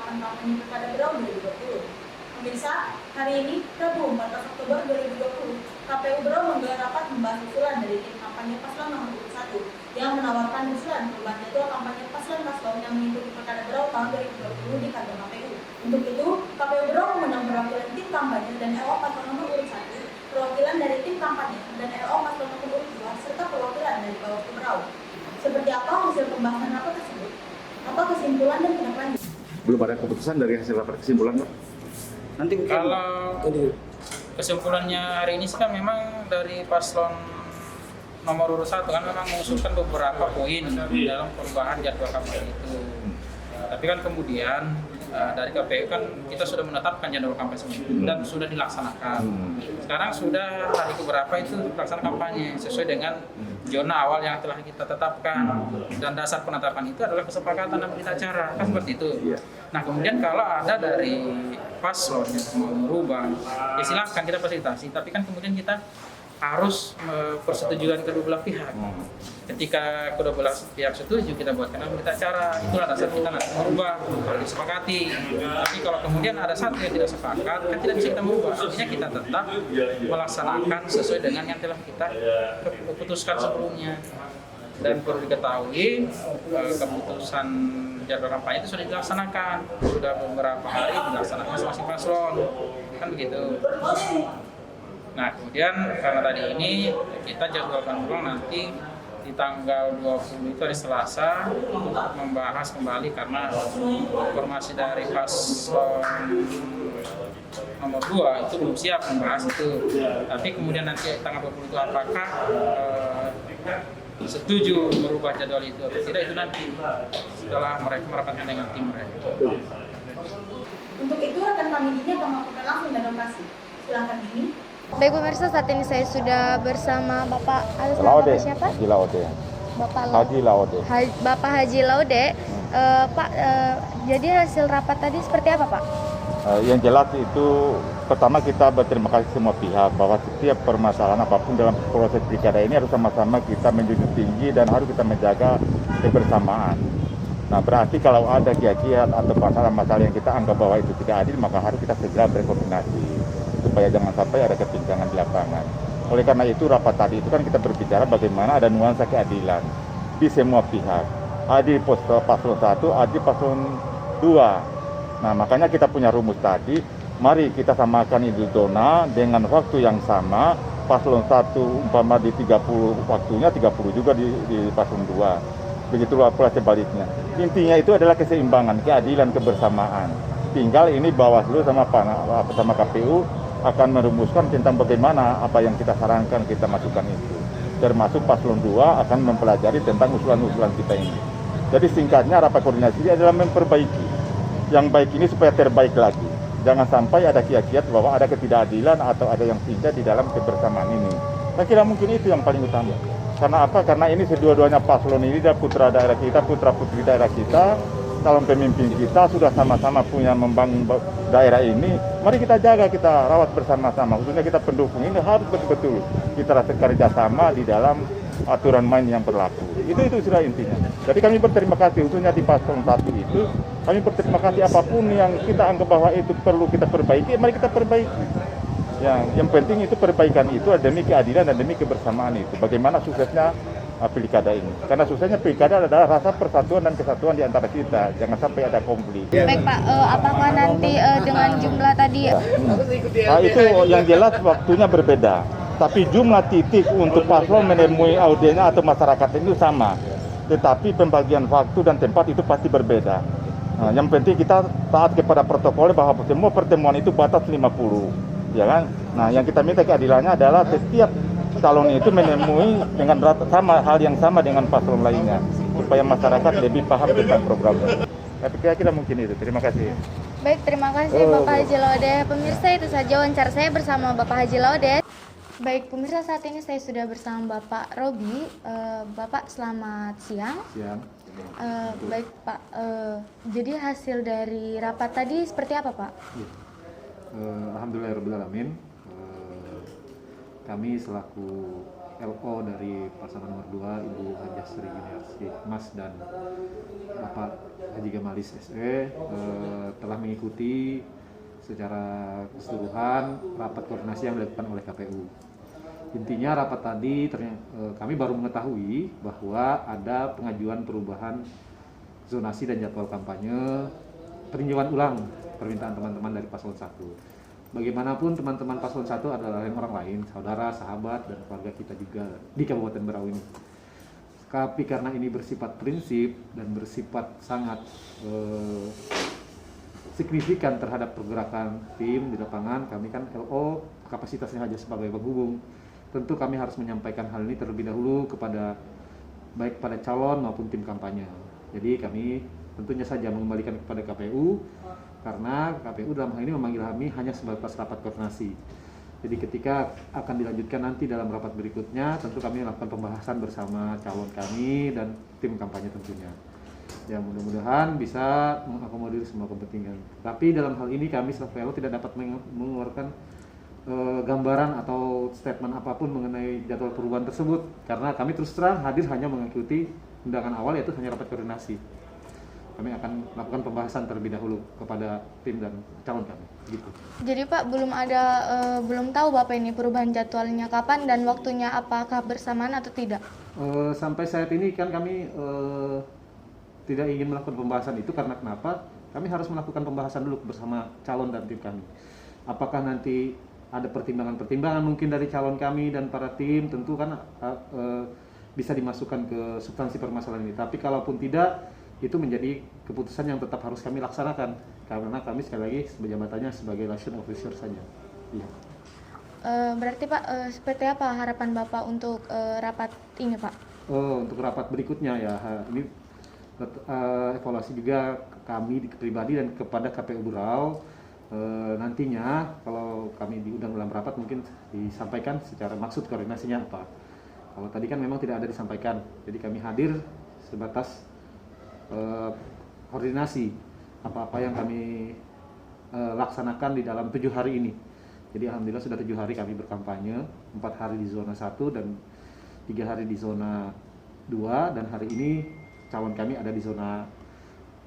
tahapan kampanye Pilkada Berau 2020. Pemirsa, hari ini Rabu 14 Oktober 2020, KPU Berau menggelar rapat membahas usulan dari tim kampanye Paslon nomor 1 yang menawarkan usulan perubahan jadwal kampanye paslon yang mengikuti Pilkada Berau tahun 2020 di kantor KPU. Untuk itu, KPU Berau mengundang perwakilan tim kampanye dan LO Paslon nomor 1, perwakilan dari tim kampanye dan LO Paslon nomor 2, serta perwakilan dari Bawaslu Berau. Seperti apa hasil pembahasan rapat tersebut? Apa kesimpulan dan tindak Belum ada keputusan dari hasil rapat kesimpulan, Pak? Nanti Kalau kesimpulannya hari ini sih kan memang dari paslon nomor urut 1 kan memang mengusulkan beberapa poin dalam perubahan jadwal kampanye itu. Tapi kan kemudian dari KPU kan kita sudah menetapkan jadwal kampanye dan sudah dilaksanakan. Sekarang sudah hari keberapa itu pelaksanaan kampanye sesuai dengan zona awal yang telah kita tetapkan, dan dasar penetapan itu adalah kesepakatan dan berita acara, kan seperti itu. Nah kemudian kalau ada dari paslon yang mau merubah, ya silahkan kita fasilitasi, tapi kan kemudian kita harus persetujuan kedua belah pihak. Ketika kedua belah pihak setuju, kita buatkan berita acara. Itulah dasar kita nanti merubah kalau disepakati. Tapi kalau kemudian ada satu yang tidak sepakat, kan tidak bisa kita merubah. Artinya kita tetap melaksanakan sesuai dengan yang telah kita putuskan sebelumnya. Dan perlu diketahui, keputusan jadwal kampanye itu sudah dilaksanakan, sudah beberapa hari dilaksanakan masing-masing paslon, kan begitu. Nah kemudian karena tadi ini kita jadwalkan ulang nanti di tanggal 20 itu hari Selasa untuk membahas kembali, karena informasi dari paslon nomor 2 itu belum siap membahas itu. Tapi kemudian nanti tanggal 20 itu apakah setuju merubah jadwal itu atau tidak, itu nanti setelah mereka merapatkan dengan tim mereka. Untuk itu rekan kami ini akan melakukan langsung dan lokasi. Silakan ini. Baik pemirsa, saat ini saya sudah bersama Bapak Laude. siapa? Haji Laude. Haji Laude. Bapak Haji Laude. Pak, jadi hasil rapat tadi seperti apa, Pak? Yang jelas itu pertama kita berterima kasih semua pihak bahwa setiap permasalahan apapun dalam proses pilkada ini harus sama-sama kita menjunjung tinggi dan harus kita menjaga kebersamaan. Nah berarti kalau ada kiat-kiat atau masalah-masalah yang kita anggap bahwa itu tidak adil, maka harus kita segera berkoordinasi supaya jangan sampai ada kepincangan di lapangan. Oleh karena itu rapat tadi itu kan kita berbicara bagaimana ada nuansa keadilan di semua pihak. Adil paslon 1, adil paslon 2. Nah makanya kita punya rumus tadi, mari kita samakan itu zona dengan waktu yang sama. Paslon 1 umpama di 30 waktunya, 30 juga di paslon 2. Begitulah pula sebaliknya. Intinya itu adalah keseimbangan, keadilan, kebersamaan. Tinggal ini Bawaslu sama KPU akan merumuskan tentang bagaimana apa yang kita sarankan, kita masukkan itu. Termasuk paslon 2 akan mempelajari tentang usulan-usulan kita ini. Jadi singkatnya rapat koordinasi adalah memperbaiki yang baik ini supaya terbaik lagi. Jangan sampai ada kiat-kiat bahwa ada ketidakadilan atau ada yang tidak di dalam kebersamaan ini. Saya kira mungkin itu yang paling utama. Karena apa? Karena ini kedua-duanya paslon ini adalah putra daerah kita, putra-putri daerah kita, calon pemimpin kita sudah sama-sama punya membangun daerah ini. Mari kita jaga, kita rawat bersama-sama. Khususnya kita pendukung ini harus betul-betul kita rasa kerjasama di dalam aturan main yang berlaku. Itu sudah intinya. Jadi kami berterima kasih khususnya di paslon 1 itu. Kami berterima kasih apapun yang kita anggap bahwa itu perlu kita perbaiki, mari kita perbaiki. Yang penting itu perbaikan itu demi keadilan dan demi kebersamaan itu. Bagaimana suksesnya pilkada ini? Karena suksesnya pilkada adalah rasa persatuan dan kesatuan di antara kita. Jangan sampai ada konflik. Baik Pak, apakah nanti dengan jumlah tadi? Nah, itu yang jelas waktunya berbeda. Tapi jumlah titik untuk paslon menemui audiennya atau masyarakat itu sama. Tetapi pembagian waktu dan tempat itu pasti berbeda. Nah, yang penting kita taat kepada protokol bahwa semua pertemuan itu batas 50. Ya kan? Nah, yang kita minta keadilannya adalah setiap calon itu menemui dengan sama hal yang sama dengan paslon lainnya supaya masyarakat lebih paham tentang programnya. Tapi kira-kira mungkin itu. Terima kasih. Baik, terima kasih Bapak Haji Laude. Pemirsa, itu saja wawancara saya bersama Bapak Haji Laude. Baik, pemirsa, saat ini saya sudah bersama Bapak Robi. Bapak selamat siang. Siang. Baik Pak, jadi hasil dari rapat tadi seperti apa Pak? Alhamdulillahirrahmanirrahim. Kami selaku LO dari pasangan nomor 2 Ibu Hajah Sri Yuniarsi Mas dan Bapak Haji Gamalis SE telah mengikuti secara keseluruhan rapat koordinasi yang dilakukan oleh KPU. Intinya rapat tadi kami baru mengetahui bahwa ada pengajuan perubahan zonasi dan jadwal kampanye, peninjauan ulang permintaan teman-teman dari paslon 1. Bagaimanapun teman-teman paslon 1 adalah orang lain, saudara, sahabat, dan keluarga kita juga di Kabupaten Berau ini. Tapi karena ini bersifat prinsip dan bersifat sangat signifikan terhadap pergerakan tim di lapangan, kami kan LO kapasitasnya hanya sebagai penghubung. Tentu kami harus menyampaikan hal ini terlebih dahulu kepada baik pada calon maupun tim kampanye. Jadi kami tentunya saja mengembalikan kepada KPU karena KPU dalam hal ini memanggil kami hanya sebatas rapat koordinasi. Jadi ketika akan dilanjutkan nanti dalam rapat berikutnya, tentu kami melakukan pembahasan bersama calon kami dan tim kampanye tentunya. Ya mudah-mudahan bisa mengakomodir semua kepentingan. Tapi dalam hal ini kami selaku LO tidak dapat mengeluarkan gambaran atau statement apapun mengenai jadwal perubahan tersebut karena kami terus terang hadir hanya mengikuti undangan awal, yaitu hanya rapat koordinasi. Kami akan melakukan pembahasan terlebih dahulu kepada tim dan calon kami. Gitu. Jadi Pak belum tahu Bapak ini perubahan jadwalnya kapan dan waktunya apakah bersamaan atau tidak? Sampai saat ini kan kami tidak ingin melakukan pembahasan itu karena kenapa? Kami harus melakukan pembahasan dulu bersama calon dan tim kami. Apakah nanti ada pertimbangan-pertimbangan mungkin dari calon kami dan para tim, tentu kan bisa dimasukkan ke substansi permasalahan ini. Tapi kalaupun tidak, itu menjadi keputusan yang tetap harus kami laksanakan karena kami sekali lagi jabatannya sebagai liaison officer saja. Iya. Berarti Pak seperti apa harapan Bapak untuk rapat ini Pak? Untuk rapat berikutnya ya, ini evaluasi juga kami pribadi dan kepada KPU Berau. Nantinya kalau kami diundang dalam rapat mungkin disampaikan secara maksud koordinasinya apa. Kalau tadi kan memang tidak ada disampaikan, jadi kami hadir sebatas koordinasi apa-apa yang kami laksanakan di dalam 7 hari ini. Jadi alhamdulillah sudah 7 hari kami berkampanye, 4 hari di zona 1 dan 3 hari di zona 2, dan hari ini calon kami ada di zona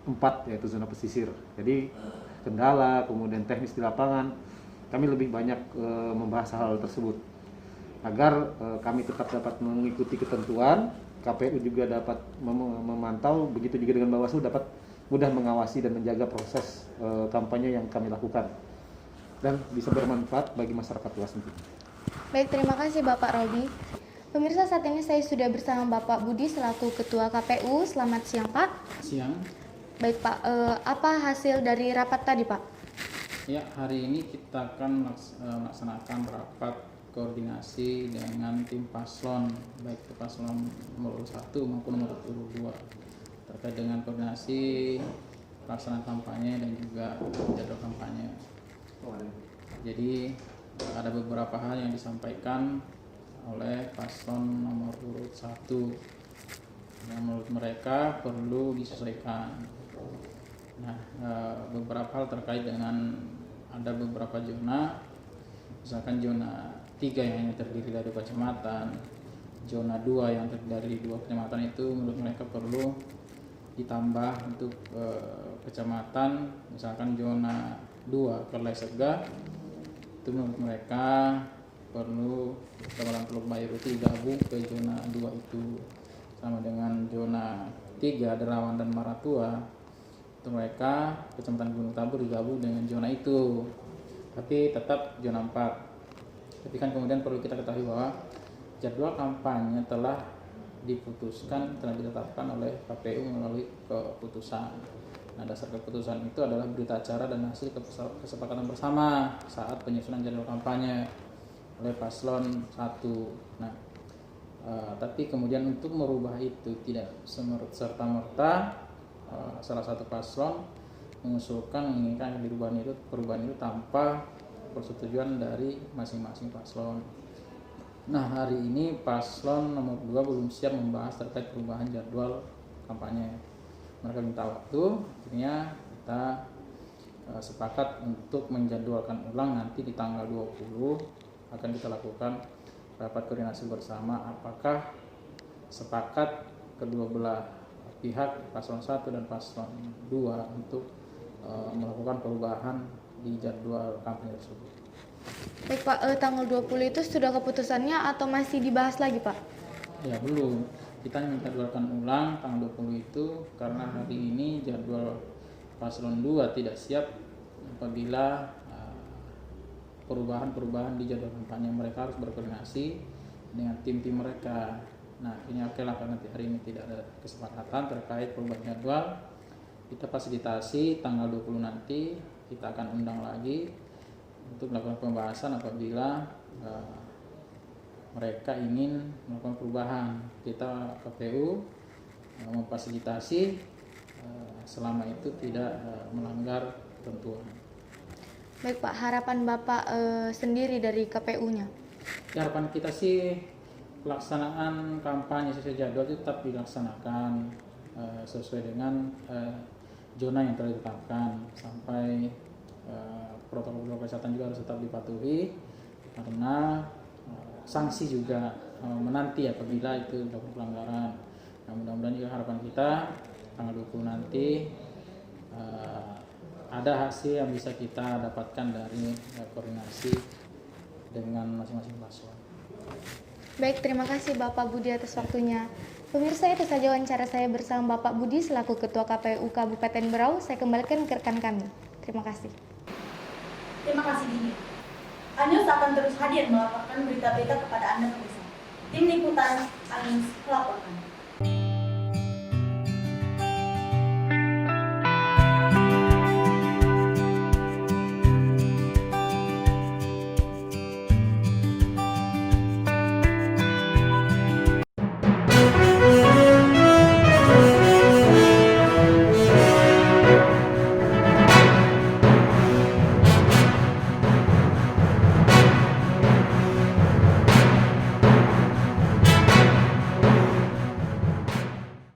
4 yaitu zona pesisir. Jadi kendala, kemudian teknis di lapangan, kami lebih banyak membahas hal tersebut agar kami tetap dapat mengikuti ketentuan, KPU juga dapat memantau, begitu juga dengan Bawaslu dapat mudah mengawasi dan menjaga proses kampanye yang kami lakukan dan bisa bermanfaat bagi masyarakat luas tentunya. Baik, terima kasih Bapak Robi. Pemirsa, saat ini saya sudah bersama Bapak Budi selaku Ketua KPU. Selamat siang Pak. Siang. Baik Pak, apa hasil dari rapat tadi Pak? Ya, hari ini kita akan melaksanakan rapat koordinasi dengan tim paslon, baik itu paslon nomor 1 maupun nomor 2, terkait dengan koordinasi pelaksanaan kampanye dan juga jadwal kampanye. Jadi ada beberapa hal yang disampaikan oleh paslon nomor urut 1 yang menurut mereka perlu disesuaikan. Nah, beberapa hal terkait dengan ada beberapa zona, misalkan zona 3 yang hanya terdiri dari kecamatan, zona 2 yang terdiri dari 2 kecamatan itu menurut mereka perlu ditambah untuk kecamatan, misalkan zona 2 Kerlai Sega itu menurut mereka perlu Kecamatan Teluk Bairu digabung ke zona 2 itu, sama dengan zona 3 Derawan dan Maratua itu mereka Kecamatan Gunung Tabur digabung dengan zona itu, tapi tetap zona 4. Tapi kan kemudian perlu kita ketahui bahwa jadwal kampanye telah diputuskan, telah ditetapkan oleh KPU melalui keputusan. Nah, dasar keputusan itu adalah berita acara dan hasil kesepakatan bersama saat penyusunan jadwal kampanye oleh paslon 1. Nah, tapi kemudian untuk merubah itu tidak serta-merta salah satu paslon mengusulkan menginginkan perubahan itu tanpa persetujuan dari masing-masing paslon. Nah, hari ini paslon nomor 2 belum siap membahas terkait perubahan jadwal kampanye. Mereka minta waktu, akhirnya kita sepakat untuk menjadwalkan ulang nanti di tanggal 20 akan kita lakukan rapat koordinasi bersama apakah sepakat kedua belah pihak paslon 1 dan paslon 2 untuk melakukan perubahan di jadwal kampanye tersebut. Baik Pak, tanggal 20 itu sudah keputusannya atau masih dibahas lagi Pak? Ya belum, kita menjadwalkan ulang tanggal 20 itu karena hari ini jadwal paslon 2 tidak siap apabila perubahan-perubahan di jadwal kampanye. Mereka harus berkoordinasi dengan tim-tim mereka. Nah akhirnya oke lah, karena hari ini tidak ada kesepakatan terkait perubahan jadwal, kita fasilitasi tanggal 20 nanti kita akan undang lagi untuk melakukan pembahasan apabila mereka ingin melakukan perubahan. Kita KPU memfasilitasi selama itu tidak melanggar ketentuan. Baik Pak, harapan Bapak sendiri dari KPU-nya? Ya, harapan kita sih pelaksanaan kampanye sesuai jadwal itu tetap dilaksanakan sesuai dengan zona yang telah ditetapkan, sampai protokol kesehatan juga harus tetap dipatuhi, karena sanksi juga menanti apabila itu dilakukan pelanggaran. Nah, mudah-mudahan juga harapan kita tanggal 20 nanti ada hasil yang bisa kita dapatkan dari koordinasi dengan masing-masing paslon. Baik, terima kasih Bapak Budi atas waktunya. Pemirsa, itu saja wawancara saya bersama Bapak Budi selaku Ketua KPU Kabupaten Berau. Saya kembalikan ke rekan kami. Terima kasih. Terima kasih Dini. Anyus akan terus hadir melaporkan berita-berita kepada Anda pemirsa. Tim Liputan Anyus melaporkan.